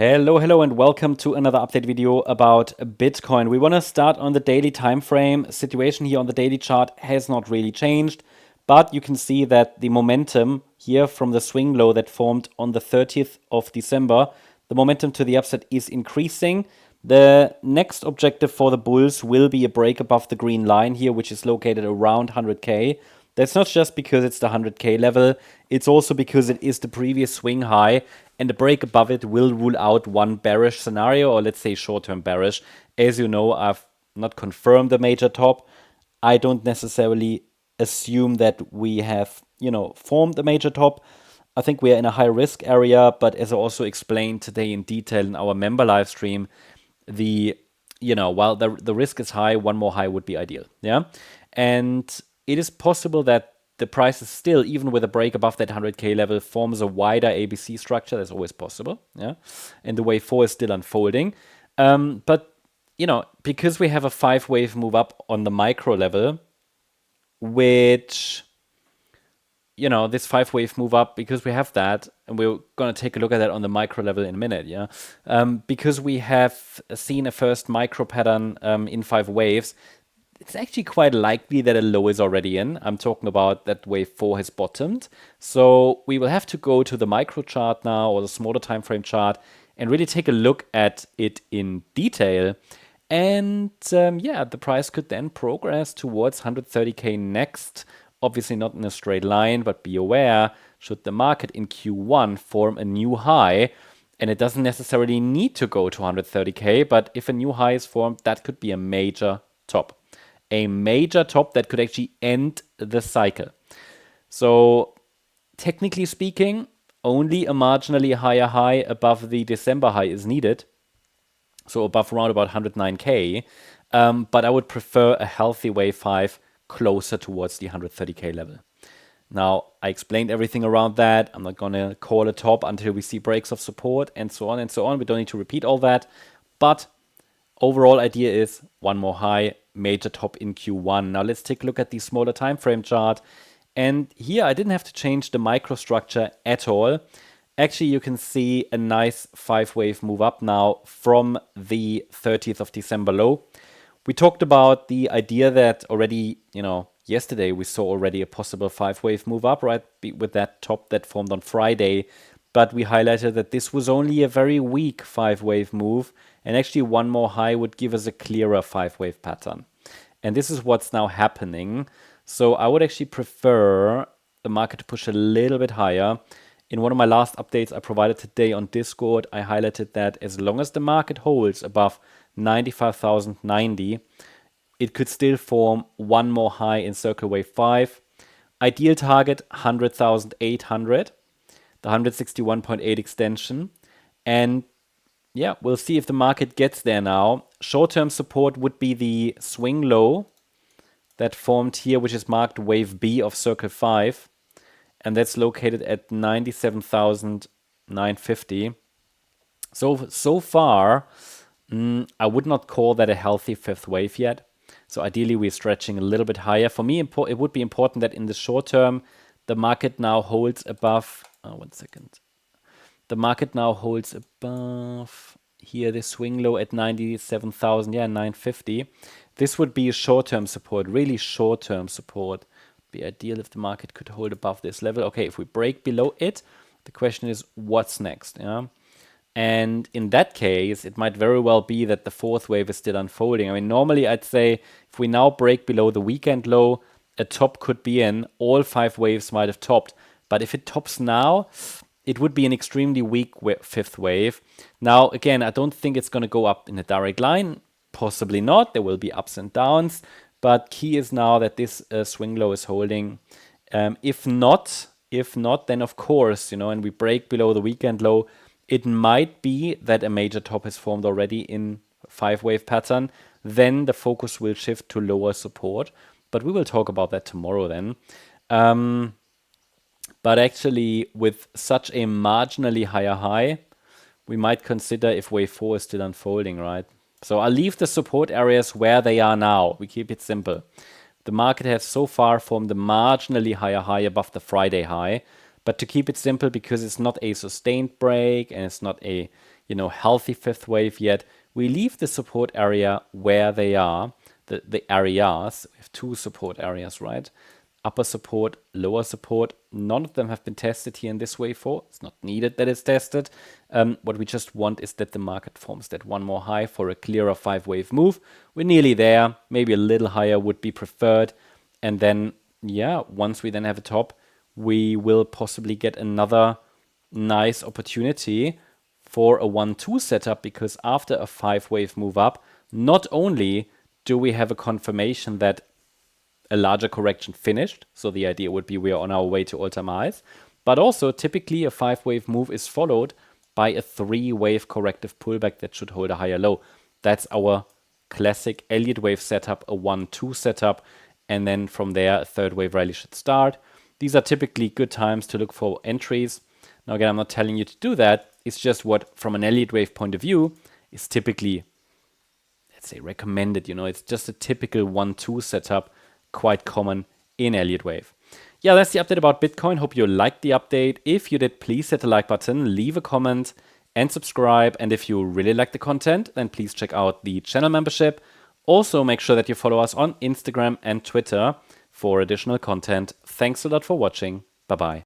Hello, and welcome to another update video about Bitcoin. We want to start on the daily time frame. Situation here on the daily chart has not really changed, but you can see that the momentum here from the swing low that formed on the 30th of December, the momentum to the upside is increasing. The next objective for the bulls will be a break above the green line here, which is located around 100K. That's not just because it's the 100K level, it's also because it is the previous swing high, and the break above it will rule out one bearish scenario, or let's say short-term bearish. As you know, I've not confirmed the major top. I don't necessarily assume that we have, formed a major top. I think we are in a high risk area, but as I also explained today in detail in our member live stream, while the risk is high, one more high would be ideal. Yeah. And it is possible that the price is still, even with a break above that 100K level, forms a wider ABC structure. That's always possible. Yeah. And the wave 4 is still unfolding. But, because we have a 5-wave move up on the micro level, which, this 5-wave move up, because we have that, and we're going to take a look at that on the micro level in a minute, yeah? Because we have seen a first micro pattern in 5 waves, it's actually quite likely that a low is already in. I'm talking about that wave 4 has bottomed. So we will have to go to the micro chart now, or the smaller time frame chart, and really take a look at it in detail. And the price could then progress towards 130K next. Obviously not in a straight line, but be aware, should the market in Q1 form a new high, and it doesn't necessarily need to go to 130K, but if a new high is formed, that could be a major top. A major top that could actually end the cycle. So technically speaking, only a marginally higher high above the December high is needed. So above around about 109K. But I would prefer a healthy wave 5 closer towards the 130K level. Now, I explained everything around that. I'm not going to call a top until we see breaks of support and so on and so on. We don't need to repeat all that. But overall idea is one more high, major top in Q1. Now let's take a look at the smaller time frame chart. And here I didn't have to change the microstructure at all. Actually, you can see a nice 5-wave move up now from the 30th of December low. We talked about the idea that already, yesterday we saw already a possible 5-wave move up, right, with that top that formed on Friday. But we highlighted that this was only a very weak 5-wave move, and actually one more high would give us a clearer 5-wave pattern. And this is what's now happening. So I would actually prefer the market to push a little bit higher. In one of my last updates I provided today on Discord, I highlighted that as long as the market holds above 95,090, it could still form one more high in circle wave 5. Ideal target 100,800, the 161.8 extension. And yeah, we'll see if the market gets there now. Short-term support would be the swing low that formed here, which is marked wave B of circle 5. And that's located at 97,950. So far, I would not call that a healthy 5th wave yet. So ideally, we're stretching a little bit higher. For me, it would be important that in the short term, the market now holds above. One second. The market now holds above here the swing low at 97,950. This would be a short-term support, really short-term support. Be ideal if the market could hold above this level. Okay, if we break below it, the question is what's next? Yeah. And in that case, it might very well be that the 4th wave is still unfolding. I mean, normally I'd say if we now break below the weekend low, a top could be in. All 5 waves might have topped. But if it tops now, it would be an extremely weak 5th wave. Now, again, I don't think it's going to go up in a direct line. Possibly not. There will be ups and downs. But key is now that this swing low is holding. If not, then of course, and we break below the weekend low, it might be that a major top has formed already in 5-wave pattern. Then the focus will shift to lower support. But we will talk about that tomorrow then. But actually, with such a marginally higher high, we might consider if wave 4 is still unfolding, right? So I'll leave the support areas where they are now. We keep it simple. The market has so far formed a marginally higher high above the Friday high. But to keep it simple, because it's not a sustained break and it's not a healthy fifth wave yet. We leave the support area where they are, the areas. We have two support areas, right? Upper support, lower support. None of them have been tested here in this wave 4. It's not needed that it's tested. What we just want is that the market forms that one more high for a clearer 5-wave move. We're nearly there. Maybe a little higher would be preferred. And then, yeah, once we then have a top, we will possibly get another nice opportunity for a 1-2 setup, because after a 5-wave move up, not only do we have a confirmation that a larger correction finished, so the idea would be we are on our way to all-time highs, but also typically a 5-wave move is followed by a 3-wave corrective pullback that should hold a higher low. That's our classic Elliott Wave setup, a 1-2 setup, and then from there a 3rd wave rally should start. These are typically good times to look for entries. Now again, I'm not telling you to do that. It's just what, from an Elliott Wave point of view, is typically, let's say, recommended. It's just a typical 1-2 setup, quite common in Elliott Wave. Yeah, that's the update about Bitcoin. Hope you liked the update. If you did, please hit the like button, leave a comment, and subscribe. And if you really like the content, then please check out the channel membership. Also, make sure that you follow us on Instagram and Twitter for additional content. Thanks a lot for watching. Bye-bye.